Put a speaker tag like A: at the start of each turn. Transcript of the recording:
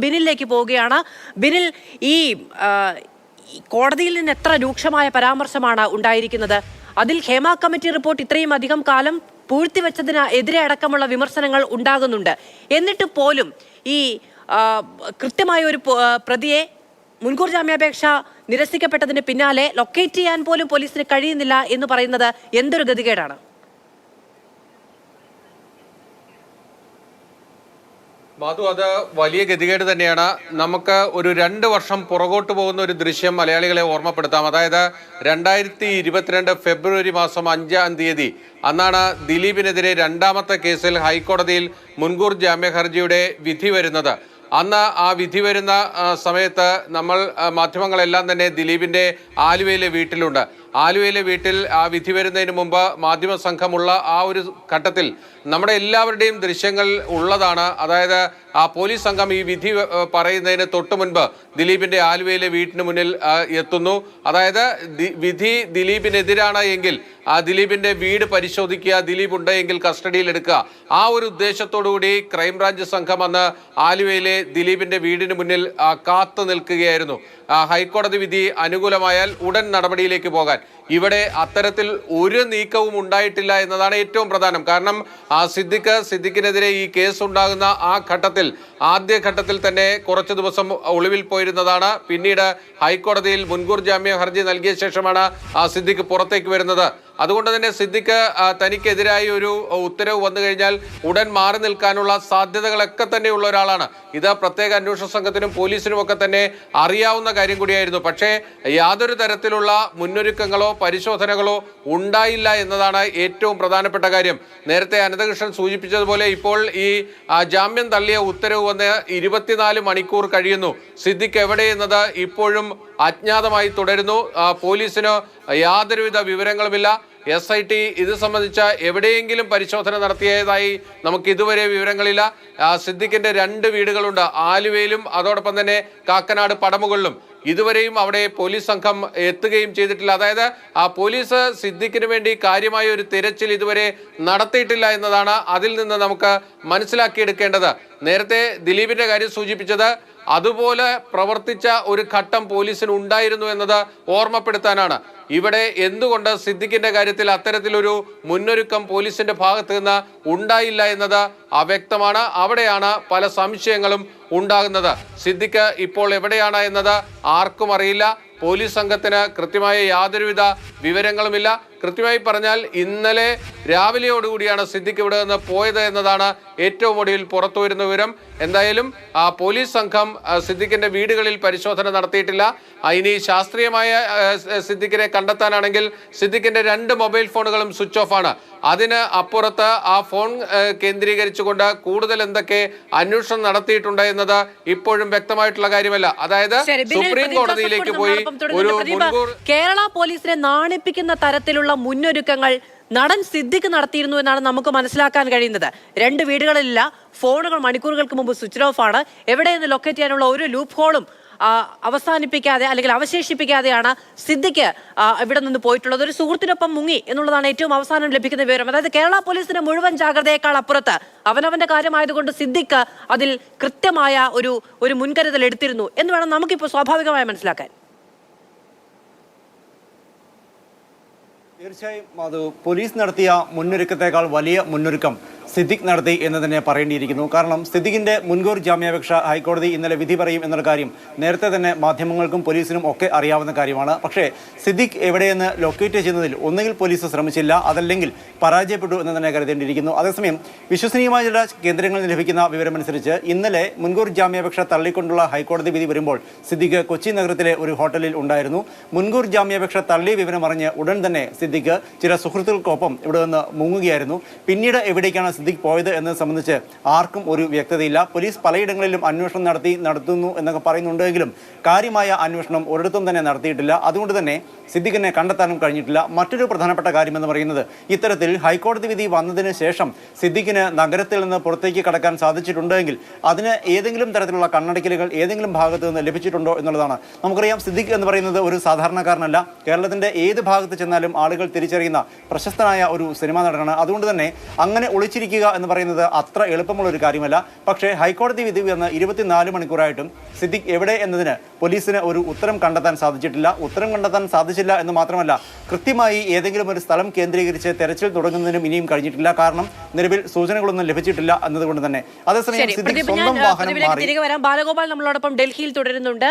A: ബിനിലേക്ക് പോവുകയാണ്. ബിനിൽ, ഈ കോടതിയിൽ നിന്ന് എത്ര രൂക്ഷമായ പരാമർശമാണ് ഉണ്ടായിരിക്കുന്നത്? അതിൽ ഹേമ കമ്മിറ്റി റിപ്പോർട്ട് ഇത്രയും അധികം കാലം പൂഴ്ത്തിവെച്ചതിന് എതിരെ അടക്കമുള്ള വിമർശനങ്ങൾ ഉണ്ടാകുന്നുണ്ട്. എന്നിട്ട് പോലും ഈ കൃത്യമായ ഒരു പ്രതിയെ മുൻകൂർ ജാമ്യാപേക്ഷ നിരസിക്കപ്പെട്ടതിന് പിന്നാലെ ലൊക്കേറ്റ് ചെയ്യാൻ പോലും പോലീസിന് കഴിയുന്നില്ല എന്ന് പറയുന്നത് എന്തൊരു ഗതികേടാണ്?
B: മാധു, അത് വലിയ ഗതികേട് തന്നെയാണ്. നമുക്ക് ഒരു 2 വർഷം പുറകോട്ട് പോകുന്ന ഒരു ദൃശ്യം മലയാളികളെ ഓർമ്മപ്പെടുത്താം. അതായത് 2022 ഫെബ്രുവരി മാസം 5-ാം തീയതി അന്നാണ് ദിലീപിനെതിരെ 2ാമത്തെ കേസിൽ ഹൈക്കോടതിയിൽ മുൻകൂർ ജാമ്യ ഹർജിയുടെ വിധി വരുന്നത്. അന്ന് ആ വിധി വരുന്ന സമയത്ത് നമ്മൾ മാധ്യമങ്ങളെല്ലാം തന്നെ ദിലീപിൻ്റെ ആലുവയിലെ വീട്ടിലുണ്ട്. ആലുവയിലെ വീട്ടിൽ ആ വിധി വരുന്നതിന് മുമ്പ് മാധ്യമ സംഘമുള്ള ആ ഒരു ഘട്ടത്തിൽ നമ്മുടെ എല്ലാവരുടെയും ദൃശ്യങ്ങൾ ഉള്ളതാണ്. അതായത് ആ പോലീസ് സംഘം ഈ വിധി പറയുന്നതിന് തൊട്ട് മുൻപ് ദിലീപിൻ്റെ ആലുവയിലെ വീട്ടിന് മുന്നിൽ എത്തുന്നു. അതായത് വിധി ദിലീപിനെതിരാണ് എങ്കിൽ ആ ദിലീപിൻ്റെ വീട് പരിശോധിക്കുക, ദിലീപ് ഉണ്ടെങ്കിൽ കസ്റ്റഡിയിൽ എടുക്കുക, ആ ഒരു ഉദ്ദേശത്തോടുകൂടി ക്രൈംബ്രാഞ്ച് സംഘം അന്ന് ആലുവയിലെ ദിലീപിൻ്റെ വീടിന് മുന്നിൽ കാത്തു നിൽക്കുകയായിരുന്നു. ഹൈക്കോടതി വിധി അനുകൂലമായാൽ ഉടൻ നടപടിയിലേക്ക് പോകാൻ. ഇവിടെ അത്തരത്തിൽ ഒരു നീക്കവും ഉണ്ടായിട്ടില്ല എന്നതാണ് ഏറ്റവും പ്രധാനം. കാരണം സിദ്ദിഖിനെതിരെ ഈ കേസ് ഉണ്ടാകുന്ന ആ ഘട്ടത്തിൽ, ആദ്യ ഘട്ടത്തിൽ തന്നെ കുറച്ച് ദിവസം ഒളിവിൽ പോയിരുന്നതാണ്. പിന്നീട് ഹൈക്കോടതിയിൽ മുൻകൂർ ജാമ്യ ഹർജി നൽകിയ ശേഷമാണ് സിദ്ദിഖ് പുറത്തേക്ക് വരുന്നത്. അതുകൊണ്ട് തന്നെ സിദ്ദിഖ് തനിക്കെതിരായി ഒരു ഉത്തരവ് വന്നു കഴിഞ്ഞാൽ ഉടൻ മാറി നിൽക്കാനുള്ള സാധ്യതകളൊക്കെ തന്നെയുള്ള ഒരാളാണ്. ഇത് പ്രത്യേക അന്വേഷണ സംഘത്തിനും പോലീസിനും ഒക്കെ തന്നെ അറിയാവുന്ന കാര്യം കൂടിയായിരുന്നു. പക്ഷേ യാതൊരു തരത്തിലുള്ള മുന്നൊരുക്കങ്ങളോ പരിശോധനകളോ ഉണ്ടായില്ല എന്നതാണ് ഏറ്റവും പ്രധാനപ്പെട്ട കാര്യം. നേരത്തെ അനന്തകൃഷ്ണൻ സൂചിപ്പിച്ചതുപോലെ ഇപ്പോൾ ഈ ജാമ്യം തള്ളിയ ഉത്തരവ് വന്ന് 24 മണിക്കൂർ കഴിയുന്നു. സിദ്ദിഖ് എവിടെയെന്നത് ഇപ്പോഴും അജ്ഞാതമായി തുടരുന്നു. പോലീസിന് യാതൊരുവിധ വിവരങ്ങളുമില്ല. SIT ഇത് സംബന്ധിച്ച എവിടെയെങ്കിലും പരിശോധന നടത്തിയതായി നമുക്ക് ഇതുവരെ വിവരങ്ങളില്ല. സിദ്ദിഖിന്റെ 2 വീടുകളുണ്ട്, ആലുവയിലും അതോടൊപ്പം തന്നെ കാക്കനാട് പടമുകളിലും. ഇതുവരെയും അവിടെ പോലീസ് സംഘം എത്തുകയും ചെയ്തിട്ടില്ല. അതായത് ആ പോലീസ് സിദ്ദിഖിന് വേണ്ടി കാര്യമായ ഒരു തിരച്ചിൽ ഇതുവരെ നടത്തിയിട്ടില്ല എന്നതാണ് അതിൽ നിന്ന് നമുക്ക് മനസ്സിലാക്കിയെടുക്കേണ്ടത്. നേരത്തെ ദിലീപിന്റെ കാര്യം സൂചിപ്പിച്ചത് അതുപോലെ പ്രവർത്തിച്ച ഒരു ഘട്ടം പോലീസിന് ഉണ്ടായിരുന്നു എന്നത് ഓർമ്മപ്പെടുത്താനാണ്. ഇവിടെ എന്തുകൊണ്ട് സിദ്ദിഖിന്റെ കാര്യത്തിൽ അത്തരത്തിലൊരു മുന്നൊരുക്കം പോലീസിന്റെ ഭാഗത്ത് നിന്ന് ഉണ്ടായില്ല എന്നത് അവ്യക്തമാണ്. അവിടെയാണ് പല സംശയങ്ങളും ഉണ്ടാകുന്നത്. സിദ്ദിഖ് ഇപ്പോൾ എവിടെയാണ് എന്നത് ആർക്കും അറിയില്ല. പോലീസ് സംഘത്തിന് കൃത്യമായ യാതൊരുവിധ വിവരങ്ങളുമില്ല. കൃത്യമായി പറഞ്ഞാൽ ഇന്നലെ രാവിലെയോടുകൂടിയാണ് സിദ്ദിഖ് ഇവിടെ നിന്ന് പോയത് എന്നതാണ് ഏറ്റവും ഒടുവിൽ പുറത്തു വരുന്ന വിവരം. എന്തായാലും പോലീസ് സംഘം സിദ്ദിഖിന്റെ വീടുകളിൽ പരിശോധന നടത്തിയിട്ടില്ല. ഇനി ശാസ്ത്രീയമായ സിദ്ദിഖിനെ കണ്ടെത്താനാണെങ്കിൽ സിദ്ദിഖിന്റെ 2 മൊബൈൽ ഫോണുകളും സ്വിച്ച് ഓഫ് ആണ്. അതിന് അപ്പുറത്ത് ആ ഫോൺ കേന്ദ്രീകരിച്ചുകൊണ്ട് കൂടുതൽ എന്തൊക്കെ അന്വേഷണം നടത്തിയിട്ടുണ്ട് എന്നത് ഇപ്പോഴും വ്യക്തമായിട്ടുള്ള കാര്യമല്ല. അതായത് സുപ്രീം കോടതിയിലേക്ക് പോയി ഒരു
A: കേരള പോലീസിനെ നാണിപ്പിക്കുന്ന തരത്തിലുള്ള മുന്നൊരുക്കങ്ങൾ നടൻ സിദ്ദിഖ് നടത്തിയിരുന്നു എന്നാണ് നമുക്ക് മനസ്സിലാക്കാൻ കഴിയുന്നത്. 2 വീടുകളിലില്ല, ഫോണുകൾ മണിക്കൂറുകൾക്ക് മുമ്പ് സ്വിച്ച് ഓഫ് ആണ്. എവിടെയെന്ന് ലൊക്കേറ്റ് ചെയ്യാനുള്ള ഒരു ലൂപ്പ് ഹോളും അവസാനിപ്പിക്കാതെ അല്ലെങ്കിൽ അവശേഷിപ്പിക്കാതെയാണ് സിദ്ദിഖ് ഇവിടെ നിന്ന് പോയിട്ടുള്ളത്. ഒരു സുഹൃത്തിനൊപ്പം മുങ്ങി എന്നുള്ളതാണ് ഏറ്റവും അവസാനം ലഭിക്കുന്ന വിവരം. അതായത് കേരള പോലീസിന്റെ മുഴുവൻ ജാഗ്രതയേക്കാൾ അപ്പുറത്ത് അവനവന്റെ കാര്യമായതുകൊണ്ട് സിദ്ദിഖ് അതിൽ കൃത്യമായ ഒരു മുൻകരുതൽ എടുത്തിരുന്നു എന്ന് വേണം നമുക്കിപ്പോൾ സ്വാഭാവികമായി മനസ്സിലാക്കാൻ.
C: തീർച്ചയായും അത് പോലീസ് നടത്തിയ മുന്നൊരുക്കത്തെക്കാൾ വലിയ മുന്നൊരുക്കം സിദ്ദിഖ് നടത്തി എന്ന് തന്നെ പറയേണ്ടിയിരിക്കുന്നു. കാരണം സിദ്ദിഖിന്റെ മുൻകൂർ ജാമ്യാപേക്ഷ ഹൈക്കോടതി ഇന്നലെ വിധി പറയും എന്നുള്ള കാര്യം നേരത്തെ തന്നെ മാധ്യമങ്ങൾക്കും പോലീസിനും ഒക്കെ അറിയാവുന്ന കാര്യമാണ്. പക്ഷേ സിദ്ദിഖ് എവിടെയെന്ന് ലൊക്കേറ്റ് ചെയ്യുന്നതിൽ ഒന്നുകിൽ പോലീസ് ശ്രമിച്ചില്ല, അതല്ലെങ്കിൽ പരാജയപ്പെട്ടു എന്ന് തന്നെ കരുതേണ്ടിയിരിക്കുന്നു. അതേസമയം വിശ്വസനീയമായ ചില കേന്ദ്രങ്ങളിൽ നിന്ന് ലഭിക്കുന്ന വിവരമനുസരിച്ച് ഇന്നലെ മുൻകൂർ ജാമ്യാപേക്ഷ തള്ളിക്കൊണ്ടുള്ള ഹൈക്കോടതി വിധി വരുമ്പോൾ സിദ്ദിഖ് കൊച്ചി നഗരത്തിലെ ഒരു ഹോട്ടലിൽ ഉണ്ടായിരുന്നു. മുൻകൂർ ജാമ്യാപേക്ഷ തള്ളിയ വിവരം അറിഞ്ഞ് ഉടൻ തന്നെ സിദ്ദിഖ് ചില സുഹൃത്തുക്കൾക്കൊപ്പം ഇവിടെ നിന്ന് മുങ്ങുകയായിരുന്നു. പിന്നീട് എവിടേക്കാണ് സിദ്ദിഖ് പോയത് എന്നത് സംബന്ധിച്ച് ആർക്കും ഒരു വ്യക്തതയില്ല. പോലീസ് പലയിടങ്ങളിലും അന്വേഷണം നടത്തുന്നു എന്നൊക്കെ പറയുന്നുണ്ടെങ്കിലും കാര്യമായ അന്വേഷണം ഒരിടത്തും തന്നെ നടത്തിയിട്ടില്ല. അതുകൊണ്ട് തന്നെ സിദ്ദിഖിനെ കണ്ടെത്താനും കഴിഞ്ഞിട്ടില്ല. മറ്റൊരു പ്രധാനപ്പെട്ട കാര്യമെന്ന് പറയുന്നത് ഇത്തരത്തിൽ ഹൈക്കോടതി വിധി വന്നതിന് ശേഷം സിദ്ദിഖിന് നഗരത്തിൽ നിന്ന് പുറത്തേക്ക് കടക്കാൻ സാധിച്ചിട്ടുണ്ടെങ്കിൽ അതിന് ഏതെങ്കിലും തരത്തിലുള്ള കണ്ണടക്കലുകൾ ഏതെങ്കിലും ഭാഗത്ത് നിന്ന് ലഭിച്ചിട്ടുണ്ടോ എന്നുള്ളതാണ്. നമുക്കറിയാം സിദ്ദിഖ് എന്ന് പറയുന്നത് ഒരു സാധാരണക്കാരനല്ല. കേരളത്തിന്റെ ഏത് ഭാഗത്ത് ചെന്നാലും ആളുകൾ തിരിച്ചറിയുന്ന പ്രശസ്തനായ ഒരു സിനിമാ നടനാണ്. അതുകൊണ്ട് തന്നെ അങ്ങനെ ഒളിച്ചിരിക്കുക കണ്ടുപിടിക്കുക എന്ന് പറയുന്നത് അത്ര എളുപ്പമുള്ള ഒരു കാര്യമല്ല. പക്ഷേ ഹൈക്കോടതി വിധി വന്ന് 24 മണിക്കൂറായിട്ടും സിദ്ദിഖ് എവിടെ എന്നതിന് പോലീസിന് ഒരു ഉത്തരം കണ്ടെത്താൻ സാധിച്ചിട്ടില്ല. ഉത്തരം കണ്ടെത്താൻ സാധിച്ചില്ല എന്ന് മാത്രമല്ല, കൃത്യമായി ഏതെങ്കിലും ഒരു സ്ഥലം കേന്ദ്രീകരിച്ച് തെരച്ചിൽ തുടങ്ങുന്നതിനും ഇനിയും കഴിഞ്ഞിട്ടില്ല. കാരണം നിലവിൽ സൂചനകളൊന്നും ലഭിച്ചിട്ടില്ല എന്നതുകൊണ്ട് തന്നെ. അതേസമയം സിദ്ദിഖ് സ്വന്തം വാഹനം മാറി.
A: തിരികെ വരാം. ബാലഗോപാൽ നമ്മളോടൊപ്പം ഡൽഹിയിൽ തുടരുന്നുണ്ട്.